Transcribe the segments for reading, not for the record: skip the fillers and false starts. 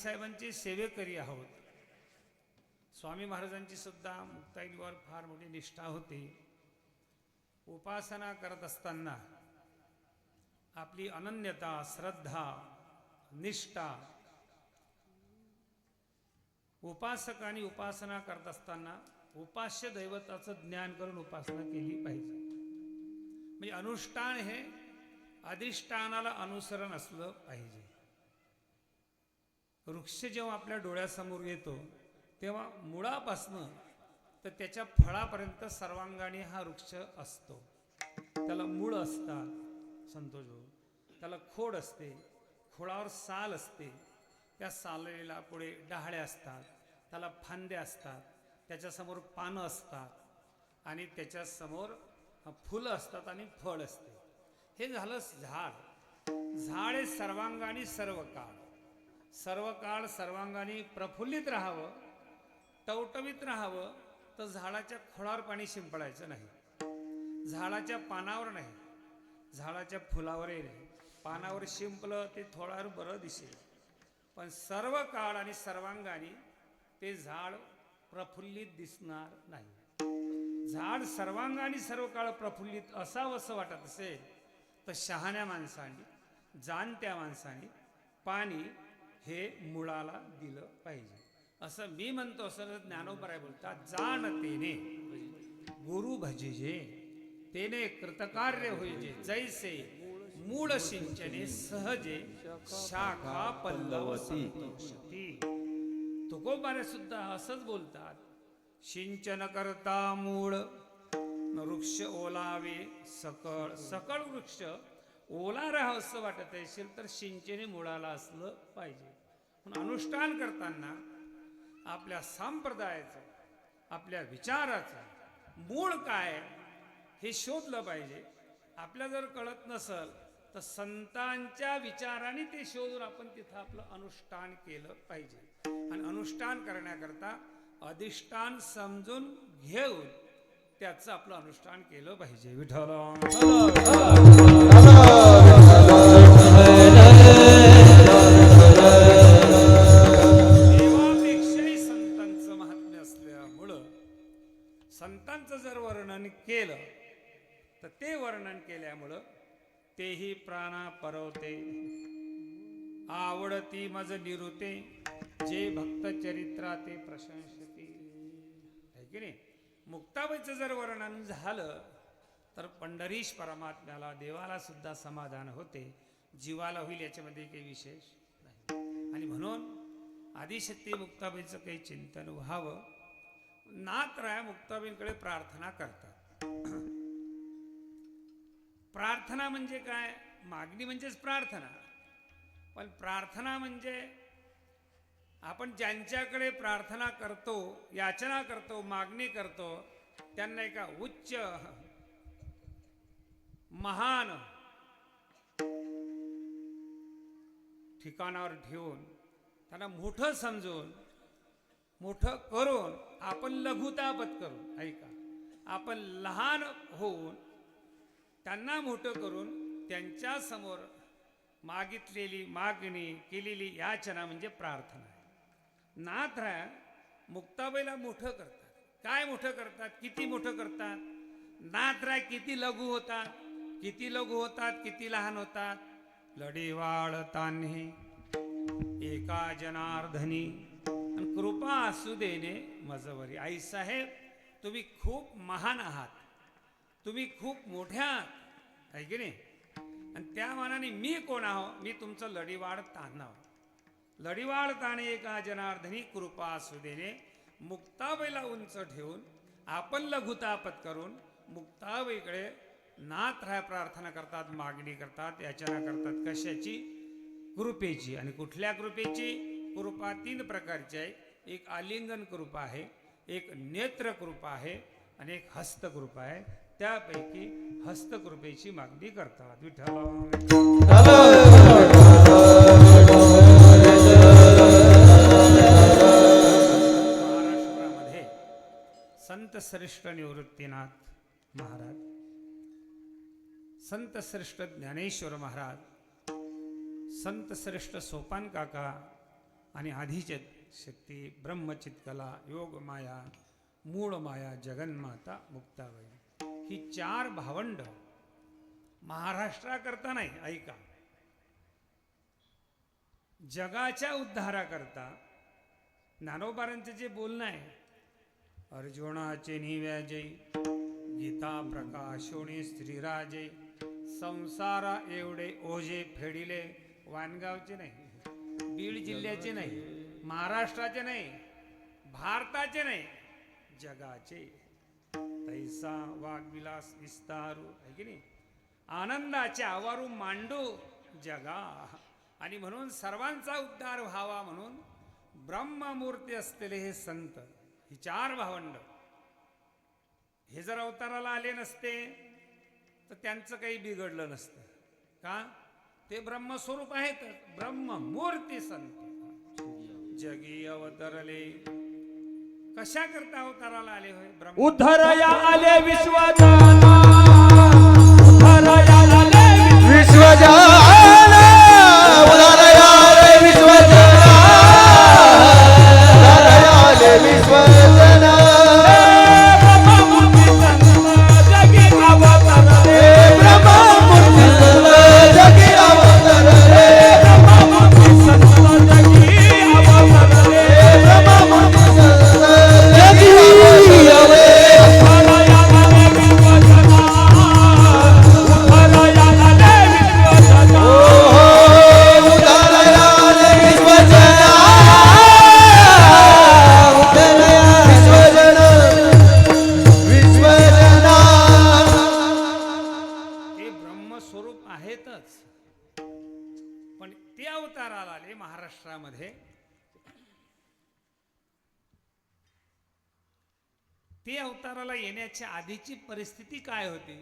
साहेबांचे सेवेकरी आहोत. स्वामी महाराजांची सुद्धा मुक्ताईवर फार मोठी निष्ठा होती. उपासना करत असताना आपली अनन्यता, श्रद्धा, निष्ठा, उपासकांनी उपासना करत असताना उपास्य दैवताचं ज्ञान करून उपासना केली पाहिजे. म्हणजे अनुष्ठान हे अधिष्ठानाला अनुसरण असलं पाहिजे. वृक्ष जेव्हा आपल्या डोळ्यासमोर येतो तेव्हा मुळापासनं तर त्याच्या फळापर्यंत सर्वांगाने हा वृक्ष असतो. त्याला मूळ असतात संतोष भाऊ, त्याला खोड असते, खोडावर साल असते, त्या सालेला पुढे डहाळ्या असतात, त्याला फांद्या असतात, त्याच्यासमोर पानं असतात आणि त्याच्यासमोर फुलं असतात आणि फळ असते. हे झालं झाड. झाड हे सर्वांगाने सर्व काळ सर्वांगाने प्रफुल्लित राहावं, टवटवीत राहावं. तर झाडाच्या खोडावर पाणी शिंपडायचं नाही, झाडाच्या पानावर नाही, झाडाच्या फुलावरही नाही. पानावर शिंपलं ते थोडावर बरं दिसेल, पण सर्व काळ आणि सर्वांगाने ते झाड प्रफुल्लित दिसणार नाही. झाड सर्वांगाने सर्व काळ प्रफुल्लित असावं असं वाटत असेल तर शहाण्या माणसाने, जाणत्या माणसाने पाणी हे मुळाला दिलं पाहिजे. असं मी म्हणतो. असं ज्ञानोबराय बोलतात, जाणतेने गुरु भजिजे तेने कृतकार्य होईजे, जैसे मूळ सिंचने सहजे शाखा पल्लवती. तुकोबारे सुद्धा असंच बोलतात, सिंचन करता मूळ वृक्ष ओलावे सकळ. सकळ वृक्ष ओला राहावं असं वाटत असेल तर सिंचने मुळाला असलं पाहिजे. म्हणून अनुष्ठान करताना आपल्या संप्रदायाचं, आपल्या विचाराचं मूळ काय हे शोधलं पाहिजे. आपल्या जर कळत नसल तर संतांच्या विचाराने ते शोधून आपण तिथं आपलं अनुष्ठान केलं पाहिजे. आणि अनुष्ठान करण्याकरता अधिष्ठान समजून घेऊन त्याचं आपलं अनुष्ठान केलं पाहिजे. विठ्ठल देवापेक्षाही संतांचं महात्म्य असल्यामुळं संतांचं जर वर्णन केलं तर ते वर्णन केल्यामुळं तेही प्राणा परवते, आवडती मज निरुते, जे भक्त चरित्रा ते प्रशंसते. आहे की नाही? मुक्ताबाईचं जर वर्णन झालं तर पंढरीश परमात्म्याला, देवाला सुद्धा समाधान होते, जीवाला होईल याच्यामध्ये काही विशेष नाही. आणि म्हणून आदिशक्ती मुक्ताबाईचं काही चिंतन व्हावं. नाथराय मुक्ताबाईंकडे प्रार्थना करतात. प्रार्थना म्हणजे काय? मागणी म्हणजेच प्रार्थना. पण प्रार्थना म्हणजे आपण ज्यांच्याकडे प्रार्थना करतो, याचना करतो, मागणी करतो, त्यांना एका उच्च महान ठिकाणावर ठेवून, त्यांना मोठं समजून, मोठं करून आपण लघुता पत्करून, ऐका, आपण लहान होऊन त्यांना मोठं करून त्यांच्या समोर मागितलेली मागणी, केलेली याचना म्हणजे प्रार्थना आहे. नाथराय मुक्ताबाईला मोठं करतात. काय मोठं करतात? किती मोठं करतात? नाथराय किती लघु होतात, किती लघु होतात, किती लहान होतात. लढीवाळ तान्हे एका जनार्दनी आणि कृपा असू देणे मजवरी. आई साहेब, तुम्ही खूप महान आहात, तुम्ही खूप मोठ्या आहात, आहे की नाही? आणि त्या मानाने मी कोण आहो? मी तुमचं लढीवाळ ताण आहो. लढीवाळ ताणे एका जनार्दनी कृपा असू देणे. मुक्ताबाईला उंच ठेवून आपण लघुता पत्करून मुक्ताबाईकडे नाथराय प्रार्थना करतात, मागणी करतात, याचना करतात. कशाची? कृपेची. आणि कुठल्या कृपेची? कृपा तीन प्रकारची आहे. एक आलिंगन कृपा आहे, एक नेत्र कृपा आहे आणि एक हस्तकृपा आहे. त्यापैकी हस्तकृपेची मागणी करतात. विठ्ठल महाराष्ट्रामध्ये संत श्रेष्ठ निवृत्तीनाथ महाराज, संत श्रेष्ठ ज्ञानेश्वर महाराज, संत श्रेष्ठ सोपान काका, आणि आधीचे शक्ती ब्रह्मचित्कला योग माया मूळ माया जगन्माता मुक्ताबाई ही 4 भावंड महाराष्ट्राकरता नाही, ऐका, जगाच्या उद्धाराकरता ज्ञानोबारांचे जे बोलणं आहे, अर्जुनाचे निव्याजय गीता प्रकाशोणी श्रीराजे संसारा एवढे ओझे फेडिले. वानगावचे नाही, बीड जिल्ह्याचे नाही, महाराष्ट्राचे नाही, भारताचे नाही, जगाचे. तैसा वाग्विलास विस्तारू आहे की नाही, आनंदाचे आवारू मांडू जगा. आणि म्हणून सर्वांचा उद्धार व्हावा म्हणून ब्रह्ममूर्ती असलेले हे संत, ही 4 भावंड, हे जर अवताराला आले नसते तर त्यांचं काही बिघडलं नसतं. का? ते ब्रह्मस्वरूप आहेत, ब्रह्ममूर्ती संत जगी अवतरले. कशा करता अवताराला आले होय? ब्रह्म उद्धरया आले विश्वजाना, उद्धरया आले विश्वजाना, उद्धरया आले विश्वजाना, उद्धरया आले विश्वजाना. ब्रह्ममूर्ती संत जगी अवतरले, ब्रह्ममूर्ती संत जगी अवतरले, ब्रह्ममूर्ती संत जगी अवतरले, ब्रह्ममूर्ती संत जगी अवतरले. स्वरूप आहेतच, पण ते अवताराला आले महाराष्ट्रामध्ये. ते अवताराला येण्याच्या आधीची परिस्थिती काय होती?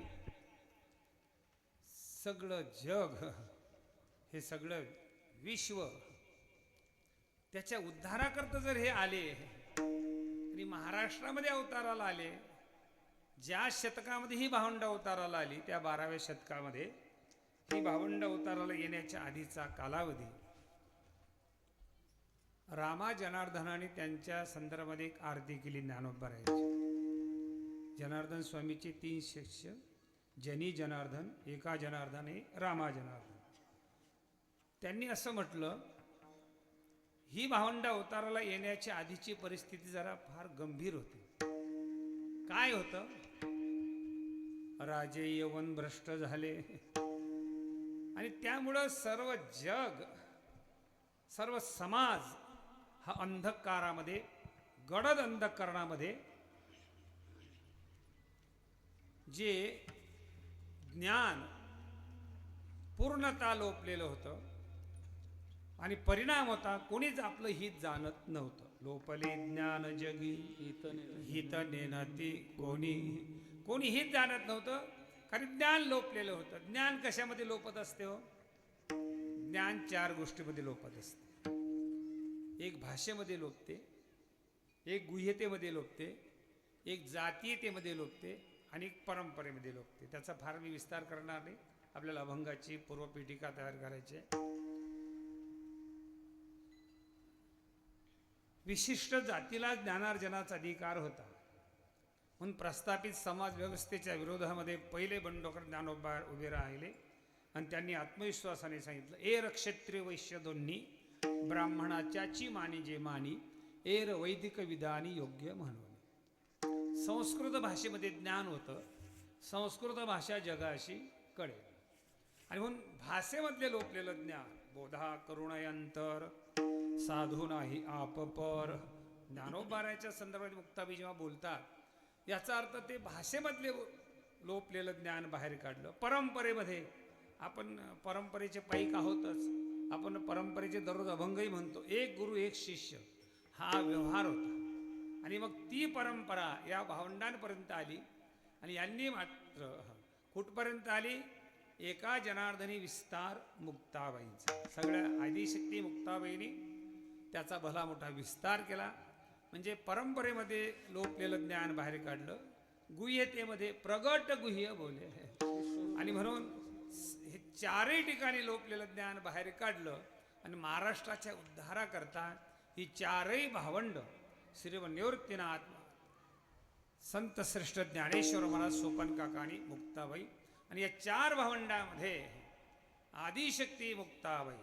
सगळं जग, हे सगळं विश्व त्याच्या उद्धाराकरता जर हे आले आणि महाराष्ट्रामध्ये अवताराला आले, ज्या शतकामध्ये ही भावंड अवताराला आली त्या 12व्या शतकामध्ये ही भावंड अवताराला येण्याच्या आधीचा कालावधी, रामा जनार्दनाने त्यांच्या संदर्भामध्ये एक आरती केली ज्ञानोबारायांची. जनार्दन स्वामीचे 3 शिष्य, जनी जनार्दन, एका जनार्दने, रामा जनार्दन. त्यांनी असं म्हटलं, ही भावंड अवताराला येण्याच्या आधीची परिस्थिती जरा फार गंभीर होती. काय होतं? राजे यवन भ्रष्ट झाले आणि त्यामुळं सर्व जग, सर्व समाज हा अंधकारामध्ये, गडद अंधकरणामध्ये, जे ज्ञान पूर्णता लोपलेलं होतं आणि परिणाम होता कोणीच आपलं हित जाणत नव्हतं. लोपले ज्ञान जगी हित नेनती कोणी हित जाणत नव्हतं, कारण ज्ञान लोपलेलं होतं. ज्ञान कशामध्ये लोपत असते हो? ज्ञान 4 गोष्टीमध्ये लोपत असते. एक भाषेमध्ये लोपते, एक गुह्यतेमध्ये लोपते, एक जातीयतेमध्ये लोपते आणि एक परंपरेमध्ये लोपते. त्याचा फार मी विस्तार करणार नाही, आपल्याला अभंगाची पूर्वपीठिका तयार करायची आहे. विशिष्ट जातीला ज्ञानार्जनाचा अधिकार होता म्हणून प्रस्थापित समाज व्यवस्थेच्या विरोधामध्ये पहिले बंडखोर ज्ञानोबा उभे राहिले आणि त्यांनी आत्मविश्वासाने सांगितलं, एर क्षत्रिय वैश्य दोन्ही ब्राह्मणाच्याची मानी जे मानी, एर वैदिक विधानी योग्य म्हणून. संस्कृत भाषेमध्ये ज्ञान होतं, संस्कृत भाषा जगाशी कळेल. आणि म्हणून भाषेमधले लोपलेलं ज्ञान, बोधा करुणयंतर साधू नाही आपपर, ज्ञानोबाराच्या संदर्भात मुक्ताबाई जेव्हा बोलतात, याचा अर्थ ते भाषेमधले लोपलेलं ज्ञान बाहेर काढलं. परंपरेमध्ये आपण परंपरेचे पाईक आहोतच, आपण परंपरेचे दररोज अभंगही म्हणतो. एक गुरु एक शिष्य हा व्यवहार होता आणि मग ती परंपरा या भावंडांपर्यंत आली आणि यांनी मात्र कुठपर्यंत आली? एका जनार्दनी विस्तार मुक्ताबाईंचा. सगळ्या आदिशक्ती मुक्ताबाईंनी त्याचा भला मोठा विस्तार केला. म्हणजे परंपरेमध्ये लोपलेलं ज्ञान बाहेर काढलं, गुह्यतेमध्ये प्रगट गुह्य बोले. आणि म्हणून हे 4ही ठिकाणी लोपलेलं ज्ञान बाहेर काढलं आणि महाराष्ट्राच्या उद्धाराकरता ही चारही भावंड श्री निवृत्तीनाथ, संत श्रेष्ठ ज्ञानेश्वर महाराज, सोपान काका आणि मुक्ताबाई, आणि या चार भावंडामध्ये आदिशक्ती मुक्ताबाई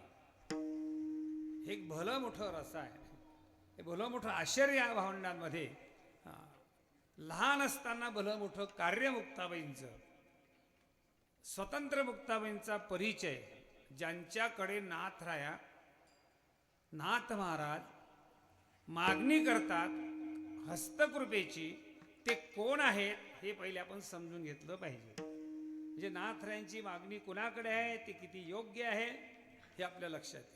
हे एक भलं मोठं रस आहे. हे भलं मोठं आश्चर्य या भावंडांमध्ये. लहान असताना भलं मोठं कार्य मुक्ताबाईंचं, स्वतंत्र मुक्ताबाईंचा परिचय, ज्यांच्याकडे नाथराया, नाथ महाराज मागणी करतात हस्तकृपेची, ते कोण आहेत हे पहिले आपण समजून घेतलं पाहिजे. म्हणजे नाथरायांची मागणी कुणाकडे आहे, ते किती योग्य आहे हे आपल्या लक्षात येईल.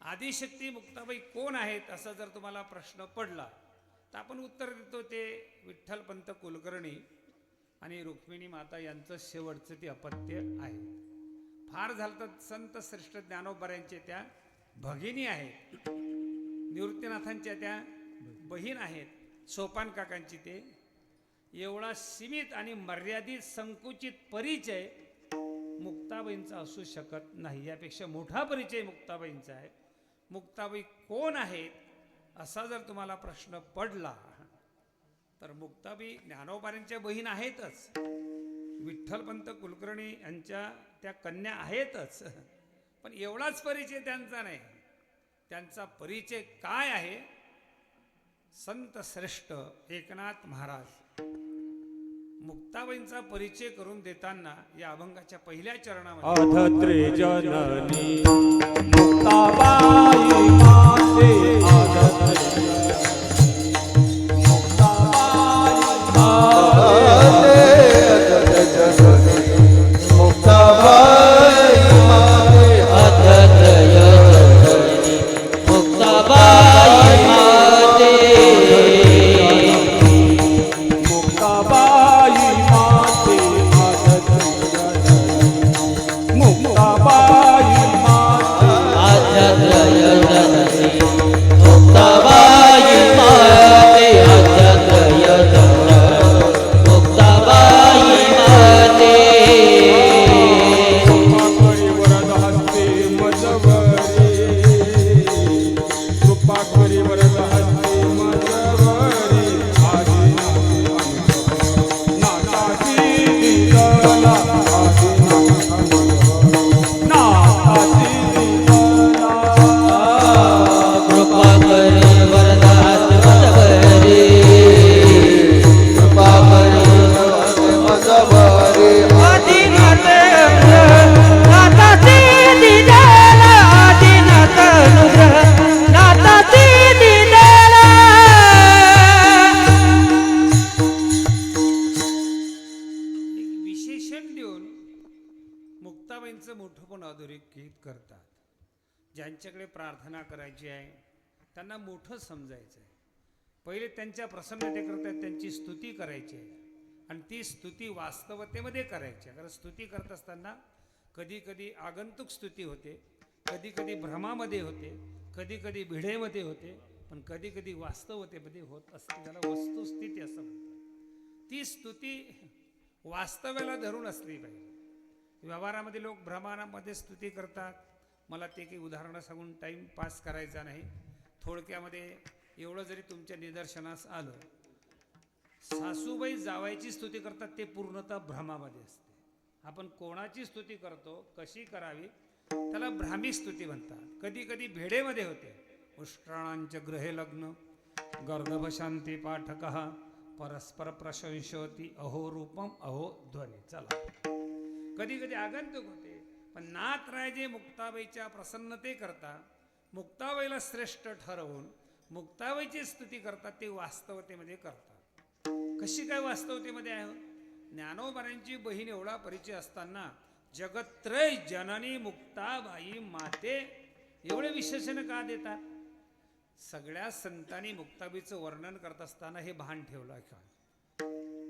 आदिशक्ती मुक्ताबाई कोण आहेत असा जर तुम्हाला प्रश्न पडला तर आपण उत्तर देतो ते विठ्ठलपंत कुलकर्णी आणि रुक्मिणी माता यांचं शेवटचं ते अपत्य आहे. फार झालं तर संत श्रेष्ठ ज्ञानोबा त्या भगिनी आहेत, निवृत्तीनाथांच्या त्या बहीण आहेत, सोपान काकांची. ते एवढा सीमित आणि मर्यादित संकुचित परिचय मुक्ताबाईंचा असू शकत नाही. यापेक्षा मोठा परिचय मुक्ताबाईंचा आहे. मुक्ताबाई कोण आहेत असा जर तुम्हाला प्रश्न पडला तर मुक्ताबाई ज्ञानोबांच्या बहीण आहेतच, विठ्ठलपंत कुलकर्णी यांच्या त्या कन्या आहेतच, पण एवढाच परिचय त्यांचा नाही. त्यांचा परिचय काय आहे? संत श्रेष्ठ एकनाथ महाराज मुक्ताबाईंचा परिचय करून देताना या अभंगाच्या पहिल्या चरणामध्ये आधत्रे जननी मुक्ताबाई माते, आधत्रे ज्यांच्याकडे प्रार्थना करायची आहे त्यांना मोठं समजायचं आहे. पहिले त्यांच्या प्रसन्नतेकरता त्यांची स्तुती करायची आहे आणि ती स्तुती वास्तवतेमध्ये करायची आहे. कारण स्तुती करत असताना कधी कधी आगंतुक स्तुती होते, कधी कधी भ्रमामध्ये होते, कधी कधी भिडेमध्ये होते, पण कधी कधी वास्तवतेमध्ये होत असते. त्याला वस्तुस्थिती असं म्हणतात. ती स्तुती वास्तव्याला धरून असली पाहिजे. व्यवहारामध्ये लोक भ्रमामध्ये स्तुती करतात. मला ते काही उदाहरणं सांगून टाईम पास करायचा नाही. थोडक्यामध्ये एवढं जरी तुमच्या निदर्शनास आलं, सासूबाई जावायची स्तुती करतात ते पूर्णतः भ्रमामध्ये असते. आपण कोणाची स्तुती करतो, कशी करावी, त्याला भ्रामी स्तुती म्हणतात. कधी कधी भेडेमध्ये होते. उष्ट्राणांच्या ग्रहे लग्न गर्दभशांती पाठकः परस्पर प्रशंसोती अहो रूपम अहो ध्वनी. चला, कधी कधी आगंतुक होते. पण नाथराजे मुक्ताबाईच्या प्रसन्नते करता मुक्ताबाईला श्रेष्ठ ठरवून मुक्ताबाईची स्तुती करतात. ते वास्तवतेमध्ये करतात. कशी काय वास्तवतेमध्ये आहे? ज्ञानोबांची बहीण एवढा परिचय असताना जगत्रय जननी मुक्ताबाई माते एवढे विशेषण का देतात? सगळ्या संतांनी मुक्ताबाईचं वर्णन करत असताना हे भान ठेवलं का?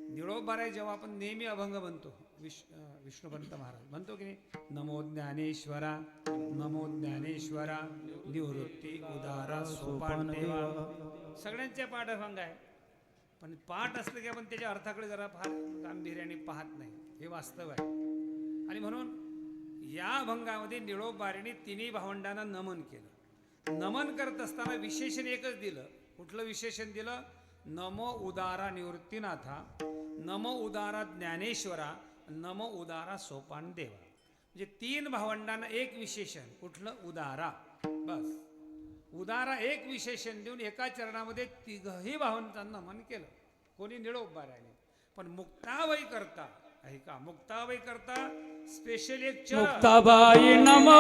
निळोबाराय जेव्हा आपण नेहमी अभंग म्हणतो, विष्णुपंत महाराज म्हणतो की नाही, नमो ज्ञानेश्वरा नमो ज्ञानेश्वरा निवृत्ती उदारा सोपान देवा. सगळ्यांच्या पाठ अभंग आहे, पण पाठ असलं की आपण त्याच्या अर्थाकडे जरा फार गांभीर्याने पाहत नाही. हे वास्तव आहे. आणि म्हणून या अभंगामध्ये निळोबारीने तिन्ही भावंडांना नमन केलं. नमन करत असताना विशेषण एकच दिलं. कुठलं विशेषण दिलं? नमो उदारा निवृत्तीनाथा, नमो उदारा ज्ञानेश्वरा, नमो उदारा सोपान देवा. म्हणजे 3 भावंडांना एक विशेषण. कुठलं? उदारा. बस उदारा एक विशेषण देऊन एका चरणामध्ये तिघही भावांचं नमन केलं. कोणी निळोबाऱ्याने. पण मुक्ताबाई करता ऐका, मुक्ताबाई करता स्पेशल एक चरण. मुक्ताबाई नमो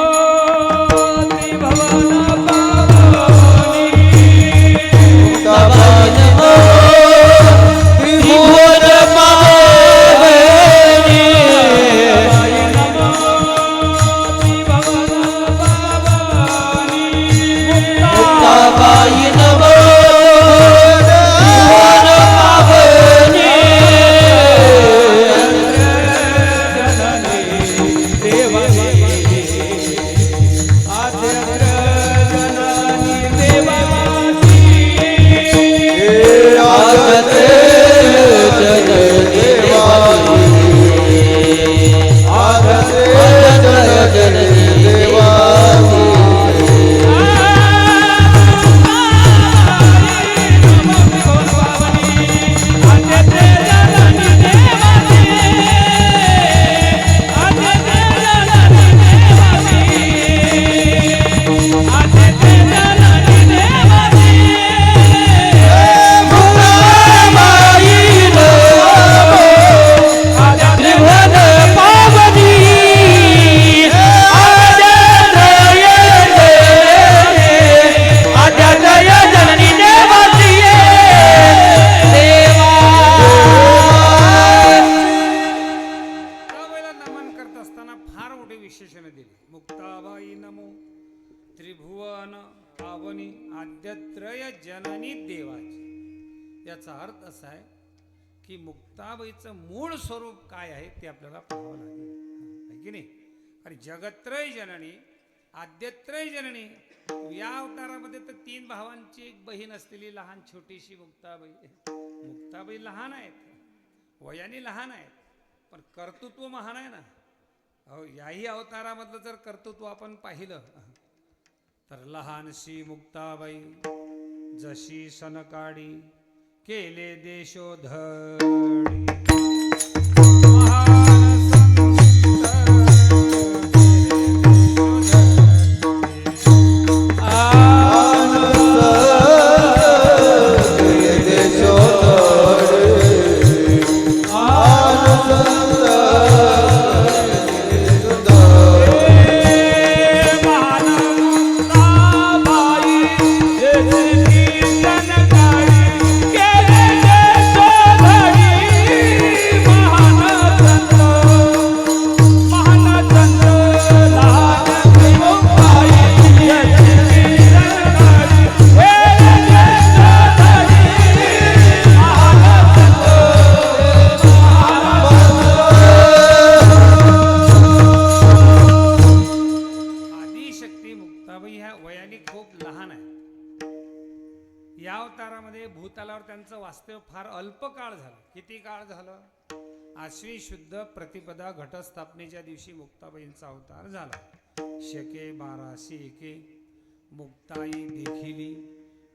मुक्ताबाई नमो त्रिभुवन पावनी आद्यत्रय जननी देवाची. याचा अर्थ असा आहे की मुक्ताबाईचं मूळ स्वरूप काय आहे ते आपल्याला पाहावं लागेल, आहे की नाही? आणि जगत्रय जननी, आद्यत्रय जननी, या अवतारामध्ये तर 3 भावांची एक बहीण असलेली लहान छोटीशी मुक्ताबाई. मुक्ताबाई लहान आहेत, वयाने लहान आहेत, पण कर्तृत्व महान आहे ना. अहो, याही अवतारामधलं जर कर्तृत्व आपण पाहिलं तर लहानशी मुक्ताबाई जशी सनकाडी केले देशोधडी, महान त्यांचं वास्तव्य फार अल्प काळ झालं. किती काळ झालं? आश्विन शुद्ध प्रतिपदा घटस्थापनेच्या दिवशी मुक्ताबाईंचा अवतार झाला. शके 1201 मुक्ताई देखिली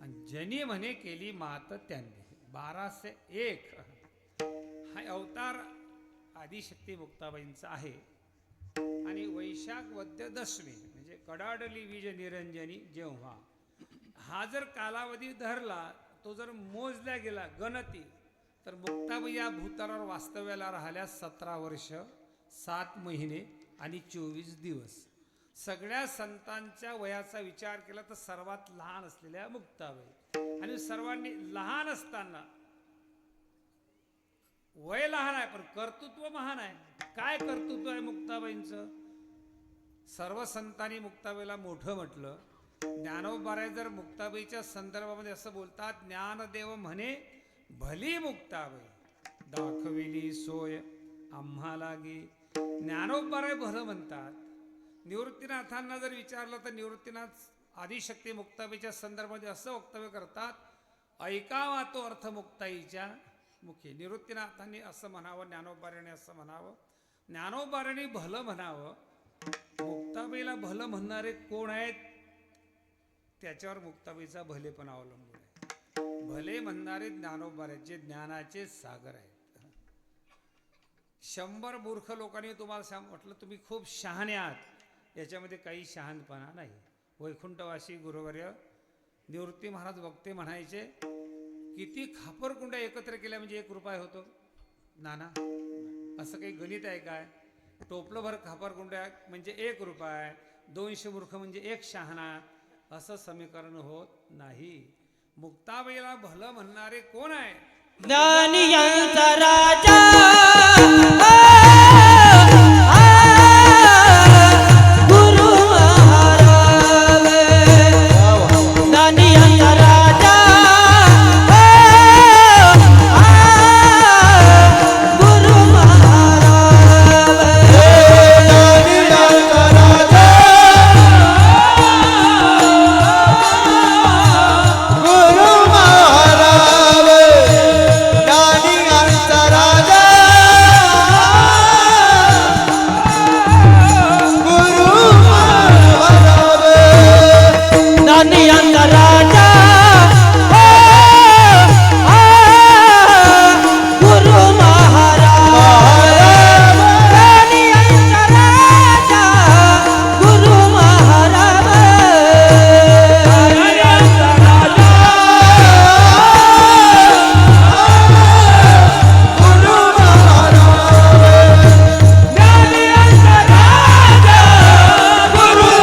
आणि जनी म्हणे केली मात त्यांनी. 1201 हा अवतार आदिशक्ती मुक्ताबाईंचा आहे. आणि वैशाख वद्य दशमी म्हणजे कडाडली बीज निरंजनी जेव्हा हा जर कालावधी धरला, तो जर मोजला गेला गणती, तर मुक्ताबाई या भूतलावर वास्तव्याला राहिल्या 17 वर्ष 7 महिने आणि 24 दिवस. सगळ्या संतांच्या वयाचा विचार केला तर सर्वात लहान असलेल्या मुक्ताबाई. आणि सर्वांनी लहान असताना, वय लहान आहे पण कर्तृत्व महान आहे. काय कर्तृत्व आहे मुक्ताबाईंचं? सर्व संतांनी मुक्ताबाईला मोठं म्हटलं. ज्ञानोबा जर मुक्ताबाईच्या संदर्भामध्ये असं बोलतात, ज्ञानदेव म्हणे भली मुक्ताबाई दाखविली सोय आम्हाला गे. ज्ञानोबा भलं म्हणतात. निवृत्तीनाथांना जर विचारलं तर निवृत्तीनाथ आदिशक्ती मुक्ताबाईच्या संदर्भामध्ये असं वक्तव्य करतात, ऐकावा तो अर्थ मुक्ताईच्या मुखी. निवृत्तीनाथांनी असं म्हणावं, ज्ञानोबाने असं म्हणावं, ज्ञानोबाने भलं म्हणावं. मुक्ताबाईला भलं म्हणणारे कोण आहेत त्याच्यावर मुक्ताबाईचा भलेपणा अवलंबून आहे. भले म्हणणारे ज्ञानोबा आहेत, जे ज्ञानाचे सागर आहेत. 100 मूर्ख लोकांनी तुम्हाला म्हटलं तुम्ही खूप शहाणे आहात, याच्यामध्ये काही शहाणपणा नाही. वैकुंठवासी गुरुवर्य निवृत्ती महाराज वक्ते म्हणायचे, किती खापरकुंड्या एकत्र केल्या म्हणजे 1 रुपया होतो? नाना, असं काही गणित आहे काय? टोपलंभर खापरकुंड्या म्हणजे 1 रुपया, 200 मूर्ख म्हणजे 1 शहाणा, असं समीकरण होत नाही. मुक्ताबाईला भलं म्हणणारे कोण आहे? ज्ञानियांचा राजा गुरु महाराज, ज्ञानियांचा राजा गुरु महाराज, ज्ञानियांचा राजा गुरु महाराज, ज्ञानियांचा राजा गुरु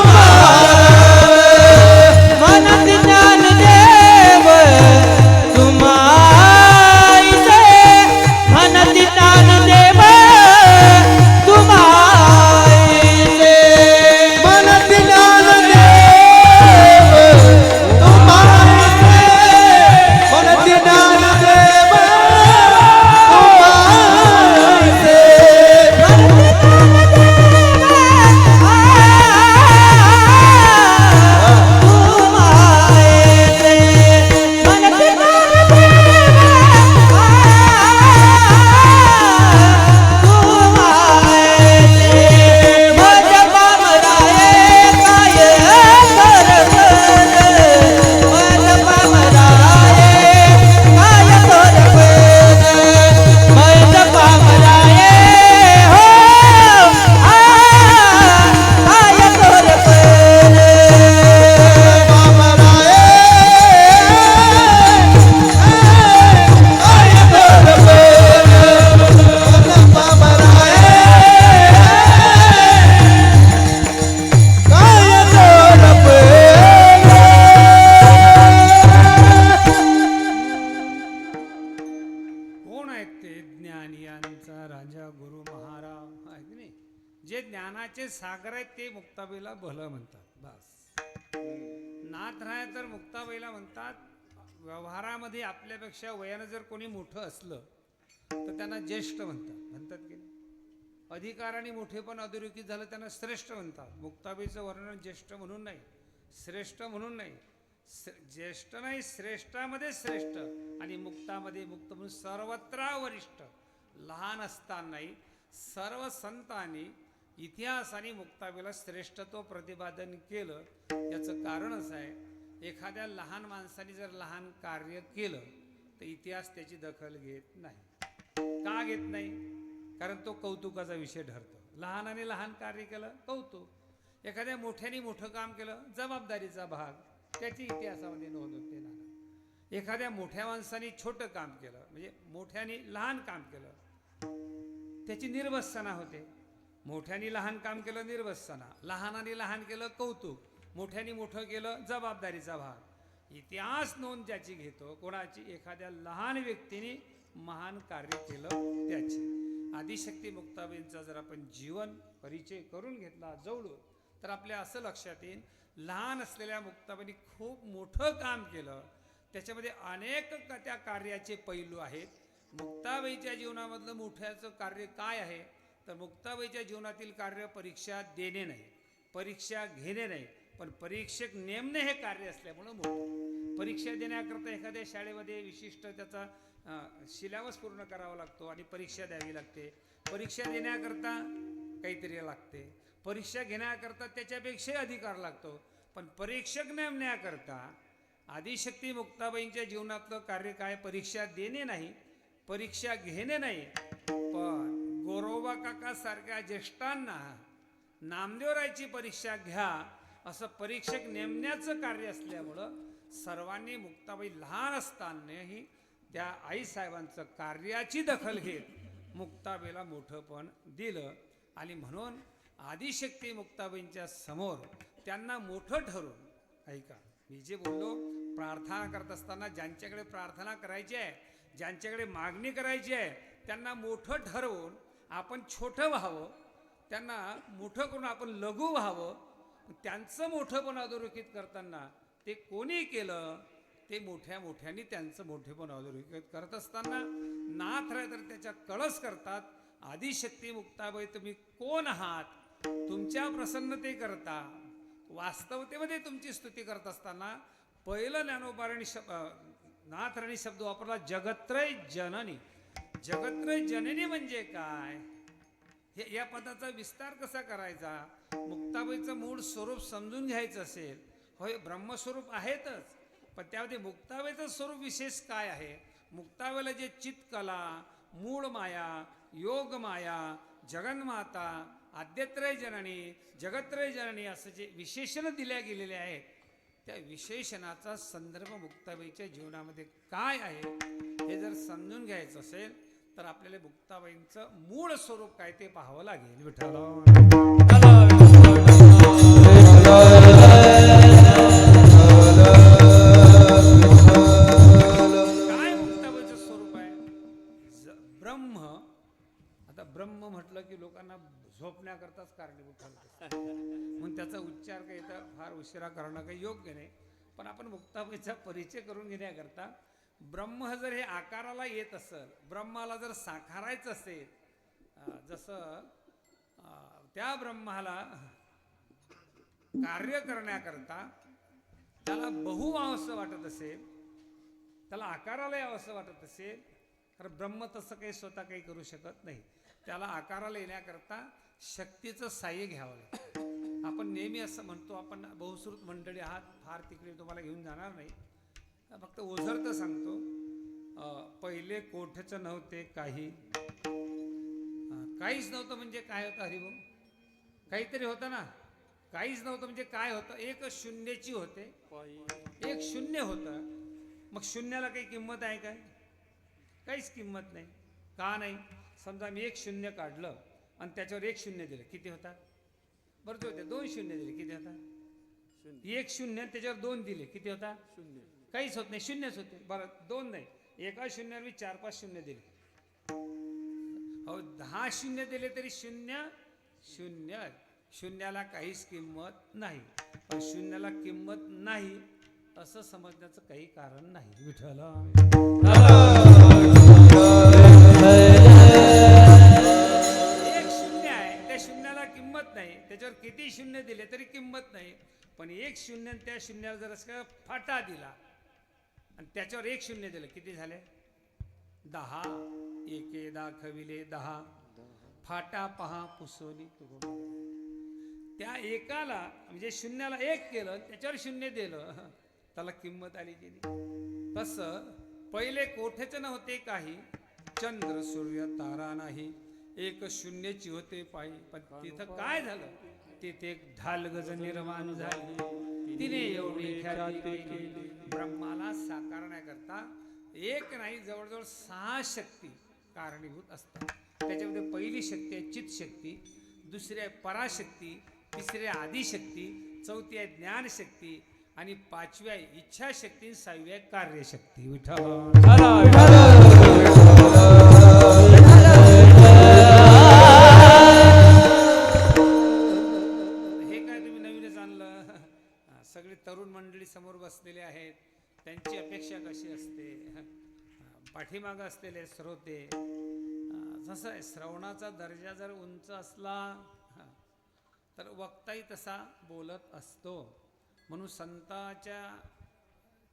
महाराज, मनत ज्ञान देव तुम्हाईचे, मनत ज्ञान देव तुम्हाईचे, मनत ज्ञान देव तुम्हाईचे, मनत ज्ञान देव तुम्हाईचे, कोण आहेत ते? ज्ञानियांचा राजा गुरु महाराज आहे की नाही? जे ज्ञानाचे सागर आहेत ते मुक्ताबाईला भलं म्हणतात. बस. नाथराय तर मुक्ताबाईला म्हणतात, व्यवहारामध्ये आपल्यापेक्षा वयानं जर कोणी मोठं असलं तर त्यांना ज्येष्ठ म्हणतात की नाही? अधिकाराने मोठे पण अधोरेखित झालं त्यांना श्रेष्ठ म्हणतात. मुक्ताबाईचं वर्णन ज्येष्ठ म्हणून नाही, श्रेष्ठ म्हणून नाही, ज्येष्ठ नाही, श्रेष्ठामध्ये श्रेष्ठ आणि मुक्तामध्ये मुक्त म्हणून सर्वत्र वरिष्ठ. लहान असतानाही सर्व संतांनी इतिहासाने मुक्ताबाईला श्रेष्ठत्व प्रतिपादन केलं. याचं कारणच आहे, एखाद्या लहान माणसाने जर लहान कार्य केलं तर इतिहास त्याची दखल घेत नाही. का घेत नाही? कारण तो कौतुकाचा विषय ठरतो. लहानाने लहान कार्य केलं कौतुक, एखाद्या मोठ्याने मोठं काम केलं जबाबदारीचा भाग, त्याची इतिहासामध्ये नोंद होते ना. एखाद्या मोठ्या माणसाने छोटं काम केलं म्हणजे मोठ्याने लहान काम केलं त्याची निर्वसना होते. मोठ्याने लहान काम केलं निर्वसना, लहानाने लहान केलं कौतुक, मोठ्याने मोठं केलं जबाबदारीचा भाग. इतिहास नोंद ज्याची घेतो, कोणाची? एखाद्या लहान व्यक्तीने महान कार्य केलं त्याची. आदिशक्ती मुक्ताबाईंचा जर आपण जीवन परिचय करून घेतला जवळून तर आपल्या असं लक्षात येईल, लहान असलेल्या मुक्ताबाईंनी खूप मोठं काम केलं. त्याच्यामध्ये अनेक त्या कार्याचे पैलू आहेत. मुक्ताबाईच्या जीवनामधलं मोठ्याचं कार्य काय आहे तर मुक्ताबाईच्या जीवनातील कार्य परीक्षा देणे नाही, परीक्षा घेणे नाही, पण परीक्षक नेमणे हे कार्य असल्यामुळं मोठं. परीक्षा देण्याकरता एखाद्या शाळेमध्ये विशिष्ट त्याचा सिलेबस पूर्ण करावा लागतो आणि परीक्षा द्यावी लागते. परीक्षा देण्याकरता काहीतरी लागते, परीक्षा घेण्याकरता त्याच्यापेक्षा अधिकार लागतो. पण परीक्षक नेमण्याकरता आदिशक्ती मुक्ताबाईंच्या जीवनातलं कार्य काय? परीक्षा देणे नाही, परीक्षा घेणे नाही, पण गोरोबा काका सारख्या ज्येष्ठांना नामदेवरायची परीक्षा घ्या असं परीक्षक नेमण्याचं कार्य असल्यामुळं सर्वांनी मुक्ताबाई लहान असतानाही त्या आईसाहेबांचं कार्याची दखल घेत मुक्ताबाईला मोठंपण दिलं. आणि म्हणून आदिशक्ती मुक्ताबाईंच्या समोर त्यांना मोठं ठरवून, ऐका मी जे बोललो, प्रार्थना करत असताना ज्यांच्याकडे प्रार्थना करायची आहे, ज्यांच्याकडे मागणी करायची आहे, त्यांना मोठं ठरवून आपण छोटं व्हावं, त्यांना मोठं करून आपण लघु व्हावं. त्यांचं मोठंपण अधोरेखित करताना ते कोणी केलं? ते मोठ्या मोठ्यांनी त्यांचं मोठेपण अधोरेखित करत असताना नाथ राय तर त्याच्या कळस करतात. आदिशक्ती मुक्ताबाई तुम्ही कोण आहात? तुमच्या प्रसन्नते करता वास्तवतेमध्ये तुमची स्तुती करत असताना पहिलं ज्ञानोबाराणी नाथ राणी शब्द वापरला, जगत्रय जननी. जगत्रय जननी म्हणजे काय? हे या पदाचा विस्तार कसा करायचा? मुक्ताबाईचं मूळ स्वरूप समजून घ्यायचं असेल, होय ब्रह्मस्वरूप आहेतच, पण त्यामध्ये मुक्ताबाईचं स्वरूप विशेष काय आहे? मुक्ताबाईला जे चित्कला, मूळ माया, योग माया, जगन्माता, आद्यत्रय जननी, जगत्रय जननी असं जे विशेषण दिल्या गेलेले आहेत, त्या विशेषणाचा संदर्भ मुक्ताबाईच्या जीवनामध्ये काय आहे हे जर समजून घ्यायचं असेल तर आपल्याला मुक्ताबाईंचं मूळ स्वरूप काय ते पाहावं लागेल. काय मुक्ताबाईचं स्वरूप आहे? ब्रह्म. आता ब्रह्म म्हटलं की लोकांना झोपण्याकरताच कारणीभूत ठरतं, म्हणून त्याचा उच्चार काही तर फार उशिरा करणं काही योग्य नाही. पण आपण मुक्ताबाईचा परिचय करून घेण्याकरता ब्रह्म जर हे आकाराला येत असेल, ब्रह्माला जर साकारायचं असेल, जसं त्या ब्रह्माला कार्य करण्याकरता त्याला बहुवावसं वाटत असेल, त्याला आकाराला यावंसं वाटत असेल, तर ब्रह्म तसं काही स्वतः काही करू शकत नाही. त्याला आकाराला येण्याकरता शक्तीचं साह्य घ्यावं लागतं. आपण नेहमी असं म्हणतो, आपण बहुश्रुत मंडळी आहात, फार तिकडे तुम्हाला घेऊन जाणार नाही, फक्त ओझरतं सांगतो. पहिले कोठचं नव्हते काही, काहीच नव्हतं म्हणजे काय होतं हरिभाऊ? काहीतरी होतं ना. काहीच नव्हतं म्हणजे काय होतं? एक शून्याची होते, एक शून्य होतं. मग शून्याला काही किंमत आहे काय? काहीच किंमत नाही. का नाही? समजा मी एक शून्य काढलं आणि त्याच्यावर एक शून्य दिलं, किती होता? बरं होते. दोन शून्य दिले, किती होता? एक शून्य त्याच्यावर दोन दिले, किती होता? शून्य. काहीच होत नाही, शून्यच होते. बरं दोन नाही, एका शून्यावर मी 4-5 शून्य दिले, हो 10 शून्य दिले तरी शून्य शून्य. शून्याला काहीच किंमत नाही. पण शून्याला किंमत नाही असं समजण्याचं काही कारण नाही. विठ्ठल एक शून्य आहे, त्या शून्याला किंमत नाही. त्याच्यावर किती शून्य दिले तरी किंमत नाही. पण एक शून्य त्या शून्याला जर असं फाटा दिला आणि त्याच्यावर एक शून्य दिलं, किती झाले? 10. एके दाखविले 10, फाटा पहा पुसोली तुगो. त्या एकाला म्हणजे शून्याला एक केलं, त्याच्यावर शून्य दिलं, त्याला किंमत आली गेली. तसं पहिले कोठेच नव्हते काही, चंद्र सूर्य तारा नाही, एक शून्याची होते पायी. पण तिथं काय झालं? तिथे एक ढाल गज निर्माण झाली, तिने एवढी ख्याती केली. ब्रह्माला साकारण्याकरता एक नाही, जवळजवळ 6 शक्ती कारणीभूत असतात. त्याच्यामध्ये पहिली शक्ती आहे चित शक्ती, दुसरी आहे पराशक्ती, तिसरी आहे आदिशक्ती, चौथी आहे ज्ञानशक्ती आणि 5वी आहे इच्छाशक्ती, 6वी आहे कार्यशक्ती. हे काय तुम्ही नवीनच आणलं? सगळे तरुण मंडळी समोर बसलेले आहेत, त्यांची अपेक्षा कशी असते? पाठीमागं असलेले श्रोते, जसं आहे श्रवणाचा दर्जा जर उंच असला तर वक्ताही तसा बोलत असतो. म्हणून संताच्या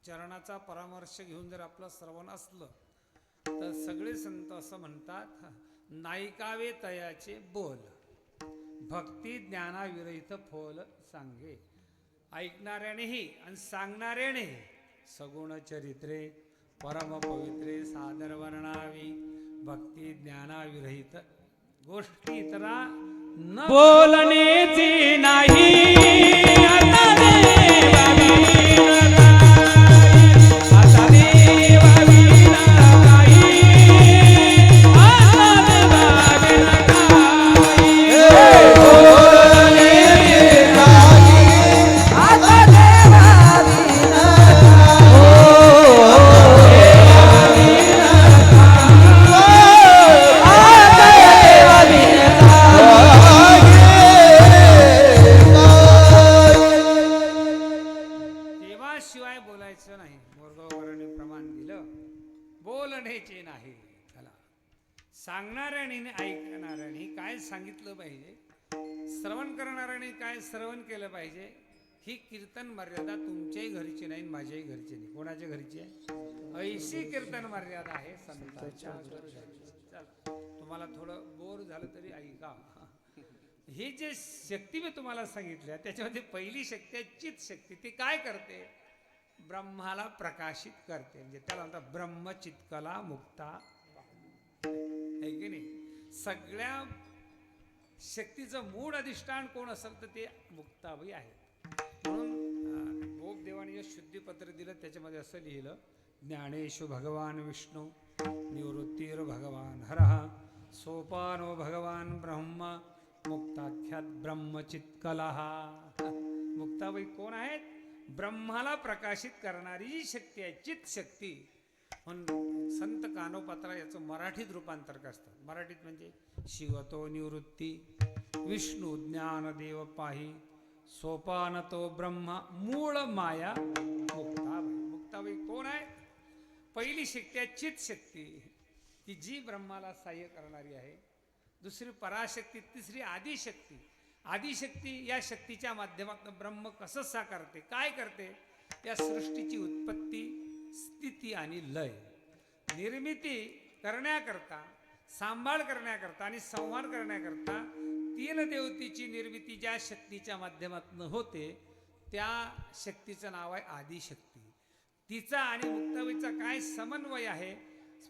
चरणाचा परामर्श घेऊन जर आपलं श्रवण असलं तर सगळे संत असं म्हणतात, नायिकावे तयाचे बोल, भक्ती ज्ञानाविरहित फोल सांगे. ऐकणाऱ्यानेही आणि सांगणाऱ्याने सगुण चरित्रे परम पवित्रे सादर वर्णावी भक्ती ज्ञानाविरहित गोष्टी इतरा न बोलण्याची नाही आता देवा विना आता देवा विना काही आता देवा विना देवाशिवाय बोलायचं नाही. मोरगावकरांनी प्रमाण दिलं बोलण्याचे नाही. त्याला सांगणाऱ्याने ऐकणाऱ्याने काय सांगितलं पाहिजे, श्रवण करणाऱ्याने काय श्रवण केलं पाहिजे, ही कीर्तन मर्यादा तुमच्याही घरची नाही माझ्याही घरची नाही. कोणाच्या घरची आहे? ऐशी कीर्तन मर्यादा आहे संतांच्या घरची. चला, तुम्हाला थोडं बोर झालं तरी ऐका. ही जे शक्ती मी तुम्हाला सांगितल्या त्याच्यामध्ये पहिली शक्ती आहे चित शक्ती. ती काय करते? ब्रह्माला प्रकाशित करते. म्हणजे त्याला म्हणतात ब्रह्मचित्कला मुक्ता आहे की नाही. सगळ्या शक्तीचं मूळ अधिष्ठान कोण असेल तर ते मुक्ताबाई आहे. म्हणून गोपदेवाने शुद्धीपत्र दिलं त्याच्यामध्ये असं लिहिलं, ज्ञानेशु भगवान विष्णू निवृत्तीर भगवान हरः सोपानो भगवान ब्रह्म मुक्ताख्यात ब्रह्मचित्कला. मुक्ताबाई कोण आहेत? ब्रह्माला प्रकाशित करणारी जी शक्ती आहे चित शक्ती. म्हणून संत कानोपात्रा याचं मराठीत रूपांतर करतात. मराठीत म्हणजे शिवतो निवृत्ती विष्णू ज्ञानदेव पाही सोपानतो ब्रह्मा मूळ माया मुक्ताबाई. मुक्ताबाई कोण आहे? पहिली शक्ती आहे चित शक्ती, की जी ब्रह्माला सहाय्य करणारी आहे. दुसरी पराशक्ती, तिसरी आदिशक्ती. आदिशक्ती या शक्तीच्या माध्यमातून ब्रह्म कसं साकारते, काय करते? या सृष्टीची उत्पत्ती स्थिती आणि लय निर्मिती करण्याकरता, सांभाळ करण्याकरता आणि संहार करण्याकरता तीन देवतेची निर्मिती ज्या शक्तीच्या माध्यमातून होते त्या शक्तीचं नाव आहे आदिशक्ती. तिचा आणि मुक्ताबाईचा काय समन्वय आहे?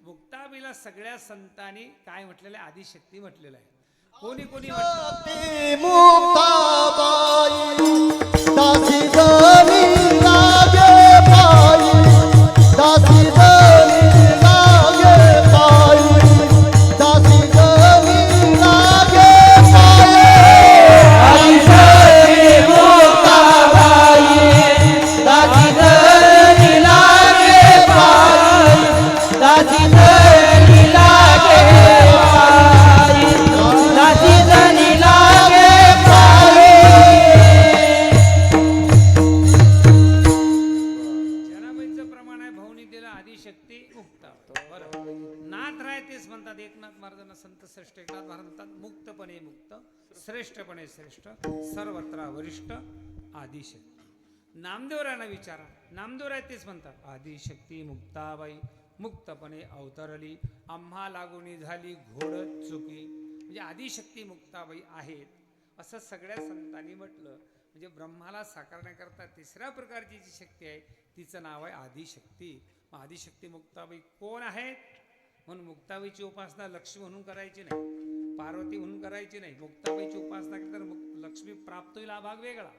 मुक्ताबाईला सगळ्या संतांनी काय म्हटलेलं आहे? आदिशक्ती म्हटलेलं आहे. कोणी कोणी म्हटलं मुक्ताबाई दासी दनी लागे पायी, दासी दनी लागे पायी, दासी दनी लागे पायी. मुक्ताबाई दासी दनी लागे पायी, दासी दनी लागे पायी, दासी दनी लागे पायी. जनाबाईचं प्रमाण आहे भाऊनी दिला आदिशक्ती मुक्ताबाई. बरं, नाथ राय तेच म्हणतात, एकनाथ महाराजांना संत श्रेष्ठ एकनाथ महाराज म्हणतात मुक्तपणे मुक्त श्रेष्ठपणे श्रेष्ठ सर्वत्र वरिष्ठ आदिशक्ती. नामदेवरायांना विचारा, नामदेवराय तेच म्हणतात आदिशक्ती मुक्ताबाई मुक्तपणे अवतरली आम्हा लागून झाली घोड चुकी. म्हणजे आदिशक्ती मुक्ताबाई आहेत असं सगळ्या संतांनी म्हटलं. म्हणजे ब्रह्माला साकारण्याकरता तिसऱ्या प्रकारची जी शक्ती आहे तिचं नाव आहे आदिशक्ती. आदिशक्ती मुक्ताबाई कोण आहेत? म्हणून मुक्ताबाईची उपासना लक्ष्मी म्हणून करायची नाही, पार्वती म्हणून करायची नाही. मुक्ताबाईची उपासना केली तर लक्ष्मी प्राप्त होईल हा भाग वेगळा.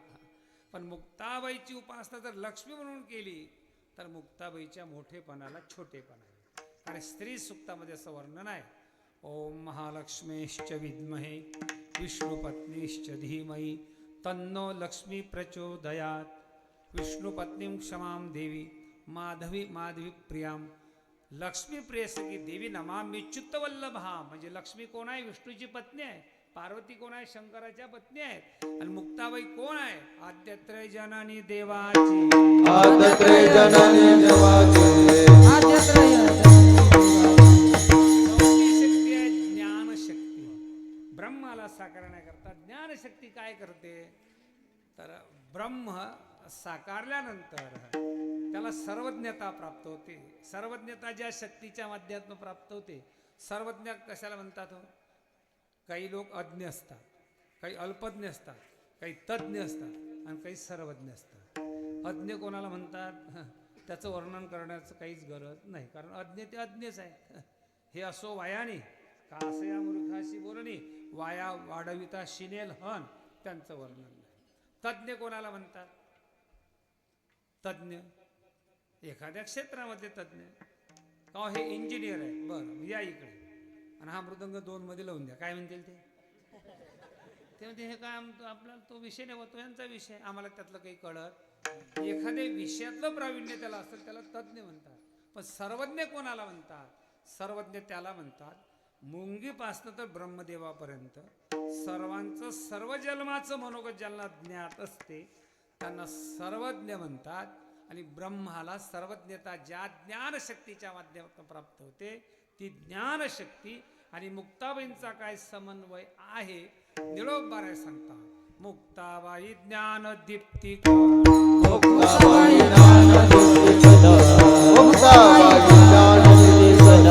पण मुक्ताबाईची उपासना जर लक्ष्मी म्हणून केली तर मुक्ताबाईच्या मोठेपणाला छोटेपणा आहे. कारण स्त्री सुक्तामध्ये असं वर्णन आहे, ओम महालक्ष्मीश्च विद्महे विष्णुपत्नीश्च धीमहि तन्नो लक्ष्मी प्रचोदयात. विष्णुपत्नीं क्षमां देवी माधवी माधवी प्रियां लक्ष्मी प्रियसखी देवी नमामि च्युतवल्लभा. म्हणजे लक्ष्मी कोण आहे? विष्णूची पत्नी आहे. पार्वती कोण आहे? शंकराच्या पत्नी आहेत. आणि मुक्ताबाई कोण आहे? आद्यत्रय जननी देवाची, आदत्रे जननी देवाची, चौथी शक्ती आहे ज्ञानशक्ती. ब्रह्माला साकारण्याकरता ज्ञानशक्ती काय करते? तर ब्रह्म साकारल्यानंतर त्याला सर्वज्ञता प्राप्त होते. सर्वज्ञता ज्या शक्तीच्या माध्यमातून प्राप्त होते. सर्वज्ञ कशाला म्हणतात? काही लोक अज्ञ असतात, काही अल्पज्ञ असतात, काही तज्ज्ञ असतात आणि काही सर्वज्ञ असतात. अज्ञ कोणाला म्हणतात त्याचं वर्णन करण्याचं काहीच गरज नाही, कारण अज्ञ ते अज्ञच आहे. हे असो वायाने का असं या मूर्खाशी बोलणी, वाया वाढविता शिनेल हन, त्यांचं वर्णन नाही. तज्ञ कोणाला म्हणतात? तज्ञ एखाद्या क्षेत्रामध्ये तज्ञ. का हे इंजिनियर आहे, बरं या इकडे आणि हा मृदंग 2 मध्ये लावून द्या, काय म्हणतील ते? ते म्हणते हे काय आपल्याला तो विषय नाही, तो यांचा विषय, आम्हाला त्यातलं काही कळत. एखाद्या विषयातलं प्रावीण्य त्याला असेल त्याला तज्ञ म्हणतात. पण सर्वज्ञ कोणाला म्हणतात? सर्वज्ञ त्याला म्हणतात मुंगीपासनं तर ब्रह्मदेवापर्यंत सर्वांचं सर्व जन्माचं मनोगत ज्यांना ज्ञात असते त्यांना सर्वज्ञ म्हणतात. आणि ब्रह्माला सर्वज्ञता ज्या ज्ञानशक्तीच्या माध्यमातून प्राप्त होते ती ज्ञानशक्ती आणि मुक्ताबाईंचा काय समन्वय आहे निळोबाराय सांगतात. मुक्ताबाई ज्ञान दीप्ती मुक्ताबाई ज्ञानदीप्तिकद, मुक्ताबाई ज्ञानदीप्तिकद.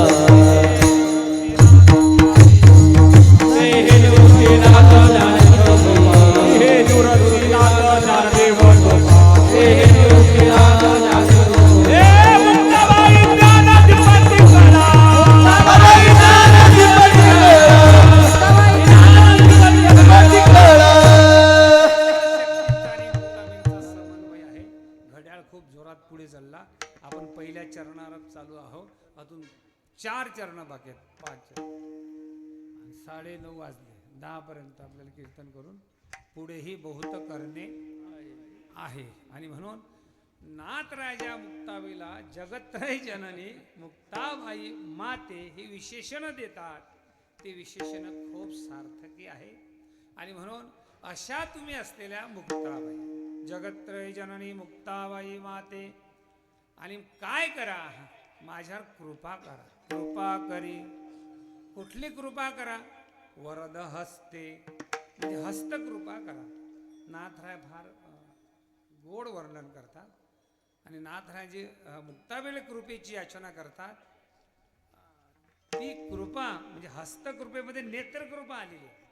पुढे चालला. आपण पहिल्या चरणात चालू आहोत, अजून 4 चरण बाकी आहेत, 5 चरण. 9:30 वाजले, 10 पर्यंत आपल्याला कीर्तन करून पुढेही बहुत करणे आहे. आणि म्हणून नाथराजा मुक्ताबाईला जगत्रय जननी मुक्ताबाई माते ही विशेषण देतात. ते विशेषण खूप सार्थकी आहे. आणि म्हणून अशा तुम्ही असलेल्या मुक्ताबाई, जगत्रय जननी मुक्ताबाई माते, आणि काय करा, माझ्यावर कृपा करा. कृपा करी, कुठली कृपा करा? वरद हस्ते, म्हणजे हस्तकृपा करा. नाथराय फार गोड वर्णन करतात आणि नाथरायजी मुक्ताबाईला कृपेची याचना करतात. ती कृपा म्हणजे हस्तकृपेमध्ये नेत्रकृपा आलेली आहे.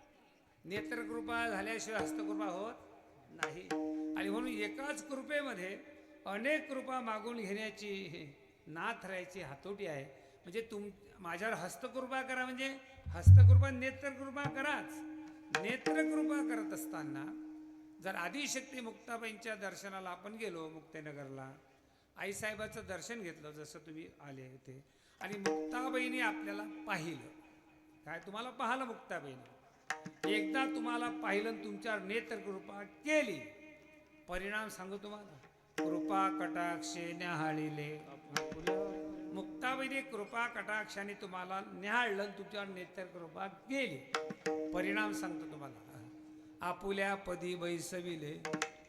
नेत्रकृपा झाल्याशिवाय हस्तकृपा होत नाही. आणि म्हणून एकाच कृपेमध्ये अनेक कृपा मागून घेण्याची नाथरायाची हातोटी आहे. म्हणजे माझ्यावर हस्तकृपा करा, म्हणजे हस्तकृपा नेत्रकृपा कराच. नेत्रकृपा करत असताना जर आदिशक्ती मुक्ताबाईंच्या दर्शनाला आपण गेलो मुक्तेनगरला, आईसाहेबाचं दर्शन घेतलं जसं तुम्ही आले होते, आणि मुक्ताबाईने आपल्याला पाहिलं. काय तुम्हाला पाहिलं मुक्ताबाईने? एकदा तुम्हाला पाहिलं, तुमच्यावर नेत्रकृपा केली, परिणाम सांगू तुम्हाला. कृपा कटाक्षे न्याहाळिले. मुक्ताबाईने कृपा कटाक्षाने तुम्हाला न्याहाळलं, तुमच्यावर नेत्रकृपा केली, परिणाम सांगतो तुम्हाला. आपुल्या पदी बैसविले.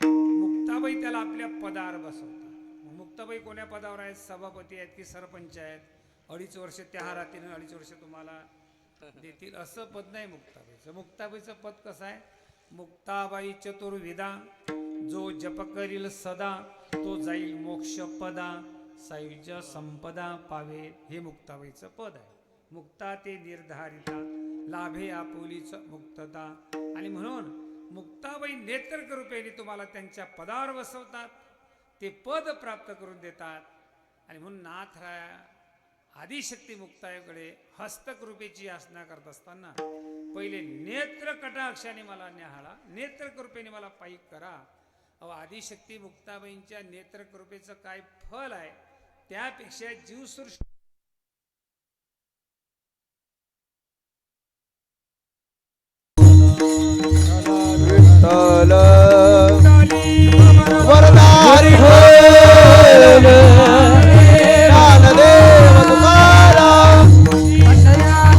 मुक्ताबाई त्याला आपल्या पदावर बसवतात. मुक्ताबाई कोण्या पदावर आहेत? सभापती आहेत की सरपंच आहेत? 2.5 वर्ष त्या राहतील, 2.5 वर्ष तुम्हाला देतील असं पद नाही मुक्ताबाईचं. मुक्ताबाईचं पद कसं आहे? मुक्ताबाई चतुर्विदा, जो जप करील सदा तो जाईल मोक्ष पदा, सायुज संपदा पावे. हे मुक्ताबाईचं पद आहे. मुक्ता ते निर्धारिता, लाभे आपुलीच मुक्तता. आणि म्हणून मुक्ताबाई नेत्रकृपेने तुम्हाला त्यांच्या पदावर बसवतात, ते पद प्राप्त करून देतात. आणि म्हणून नाथराय आदिशक्ती मुक्ताईकडे हस्तकृपेची याचना करत असताना पहिले नेत्र कटाक्षाने मला न्याहाळा, नेत्रकृपेने मला पायिक करा. अहो, आदिशक्ती मुक्ताबाईंच्या नेत्रकृपेचं काय फल आहे? त्यापेक्षा जीवसृष्टी विठ्ठल वरदारी होईल, ज्ञानदेव तुकाराम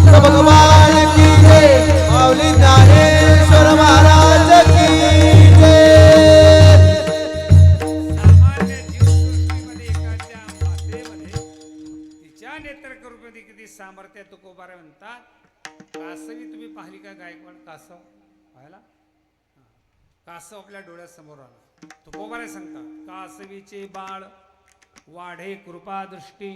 सब भगवान की जय, माऊली ज्ञानेश्वर महाराज की जय. सामान्य जीवसृष्टीमध्ये एखाद्या मातेमध्ये तिच्या नेत्रकृपेमध्ये किती सामर्थ्य तुकोबारा म्हणतात. कासवी तुम्ही पाहिली का? गायकवाड कासव पाहिला? कासव आपल्या डोळ्यासमोर आला. तुकोबारा सांगतात, कासवीचे बाळ वाढे कृपा दृष्टी,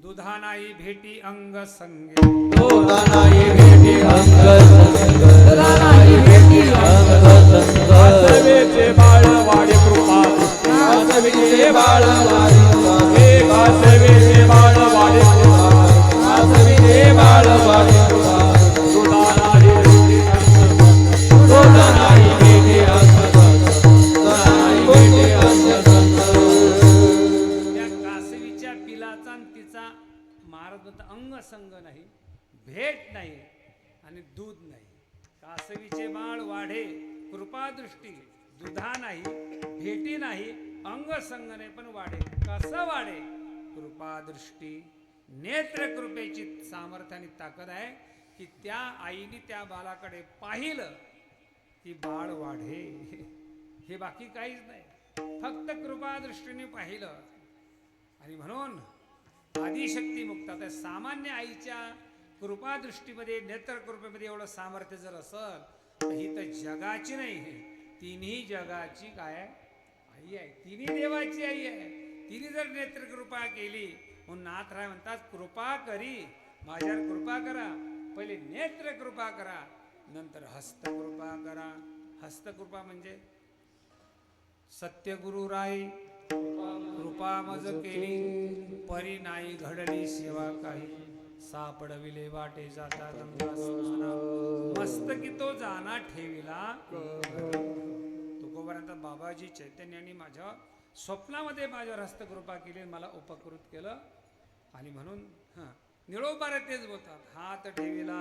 दुधानाई भेटी अंग संगे. दुधानाई भेटी अंग संग, दुधानाई भेटी अंग संग. कासवीचे बाळ वाढे कृपा दृष्टी, बाळ वाढीचा हे कासवीचे बाळ वाढीचा कासवीचे बाळ वाढीचा तुला नाही भेटी अंत तुला नाही भेटे अंत तुला नाही भेटे अंत त्या कासवीच्या पिलाचा आणि तिचा महाराज म्हणतात अंगसंग नाही, भेट नाही आणि दूध नाही. कासवीचे बाळ वाढे कृपादृष्टी, दुधा नाही, भेटी नाही, अंगसंग नाही, पण वाढे. कसं वाढे? कृपादृष्टी, नेत्र कृपेची सामर्थ्य आणि ताकद आहे की त्या आईने त्या बालाकडे पाहिलं की बाळ वाढे. हे बाकी काहीच नाही, फक्त कृपादृष्टीने पाहिलं. आणि म्हणून आदिशक्ती मुक्तात सामान्य आईच्या कृपादृष्टीमध्ये, नेत्रकृपेमध्ये एवढं सामर्थ्य जर असल तर ही तर जगाची नाही, तिन्ही जगाची काय आहे? आई आहे. तिन्ही देवाची आई आहे. तिने जर नेत्रकृपा केली म्हणून नाथराय म्हणतात कृपा करी, माझ्यावर कृपा करा. पहिले नेत्रकृपा करा, नंतर हस्तकृपा करा. हस्तकृपा म्हणजे सत्यगुरु राई कृपा मज केली, परी नाही घडली सेवा काही, सापडविले वाटे जाता गंगा स्नाना, मस्तकी तो जाना ठेविला. तुकोबारांत बाबाजी चैतन्याने माझ्या स्वप्नामध्ये माझ्यावर हस्तकृपा केली, मला उपकृत केलं. आणि म्हणून निळोबारे तेच बोलतात, हात ठेविला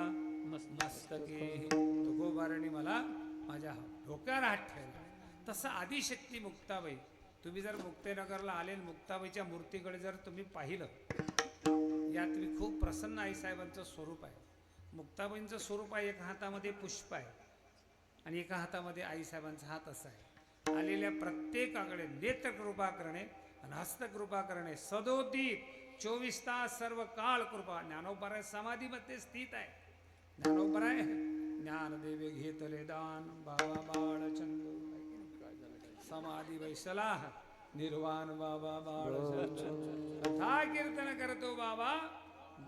मस्तकी. तुकोबाराने मला माझ्या डोक्यावर हात ठेवला. तसं आदिशक्ती मुक्ताबाई, तुम्ही जर मुक्तेनगरला आले, मुक्ताबाईच्या मूर्तीकडे जर तुम्ही पाहिलं, यात तुम्ही खूप प्रसन्न आईसाहेबांचं स्वरूप आहे. मुक्ताबाईंचं स्वरूप आहे, एका हातामध्ये पुष्प आहे आणि एका हातामध्ये आईसाहेबांचा हात असा आहे. आलेल्या प्रत्येकाकडे नेत्रकृपा करणे आणि हस्तकृपा करणे, सदोदित 24 तास सर्व काळ कृपा. ज्ञानोबराय समाधीमध्ये स्थित आहे. ज्ञानोबराय ज्ञानदेवे घेतले दान, बाबा बाळचंद समाधी वैसला निर्वाण बाबा बाळचंद, कथा कीर्तन करतो बाबा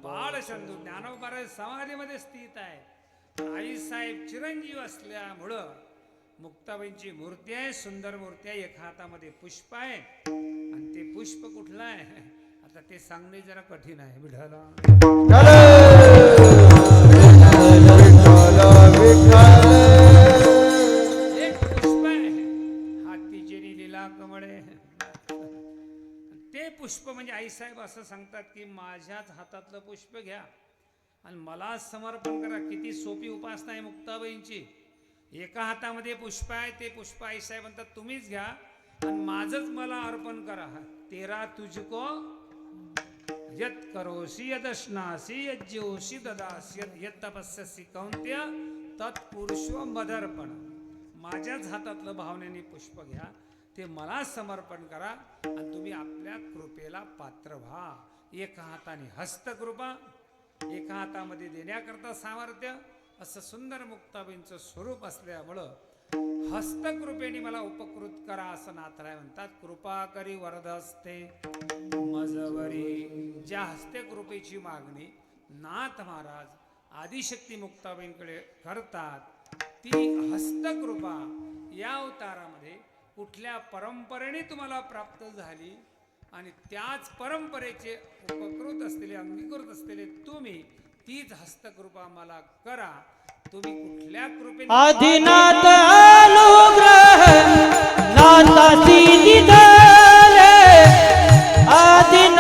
बाळचंदू. ज्ञानोबराय समाधीमध्ये स्थित आहे. आईसाहेब चिरंजीव असल्यामुळं मुक्ताबाईंची मूर्ती आहे, सुंदर मूर्ती आहे. एका हातामध्ये पुष्प आहे आणि ते पुष्प कुठलं आहे आता ते सांगणे जरा कठीण आहे. विठाला एक पुष्प आहे, हातीची लीला कमळे. ते पुष्प म्हणजे आईसाहेब असं सांगतात की माझ्याच हातातलं पुष्प घ्या आणि मला समर्पण करा. किती सोपी उपासना आहे मुक्ताबाईंची. एका हातामध्ये पुष्प आहे, ते पुष्प आईसाहेब म्हणतात तुम्हीच घ्या आणि माझंच मला अर्पण करा. तेरा तुझको यत करोसी यदश्नासी यज्योसी ददासी यत तपस्यसी कौंत्य तत्पुरुषो मदर्पण. माझ्याच हातातलं भावनेने पुष्प घ्या, ते मला समर्पण करा आणि तुम्ही आपल्या कृपेला पात्र व्हा. एका हाताने हस्तकृपा, एका हातामध्ये देण्याकरता सामर्थ्य, असं सुंदर मुक्ताबाईंचं स्वरूप असल्यामुळं हस्तकृपेने मला उपकृत करा असं नाथराय म्हणतात. कृपा करी वरद हस्ते मजवरी. ज्या हस्तकृपेची मागणी नाथ महाराज आदिशक्ती मुक्ताबाईंकडे करतात, ती हस्तकृपा या अवतारामध्ये कुठल्या परंपरेने तुम्हाला प्राप्त झाली आणि त्याच परंपरेचे उपकृत असलेले, अंगीकृत असलेले तुम्ही तीच हस्तकृपा मला करा. तुम्ही कुठल्या कृपेने आदिनाथ अनुग्रह नाथाची दिदले आदिनाथ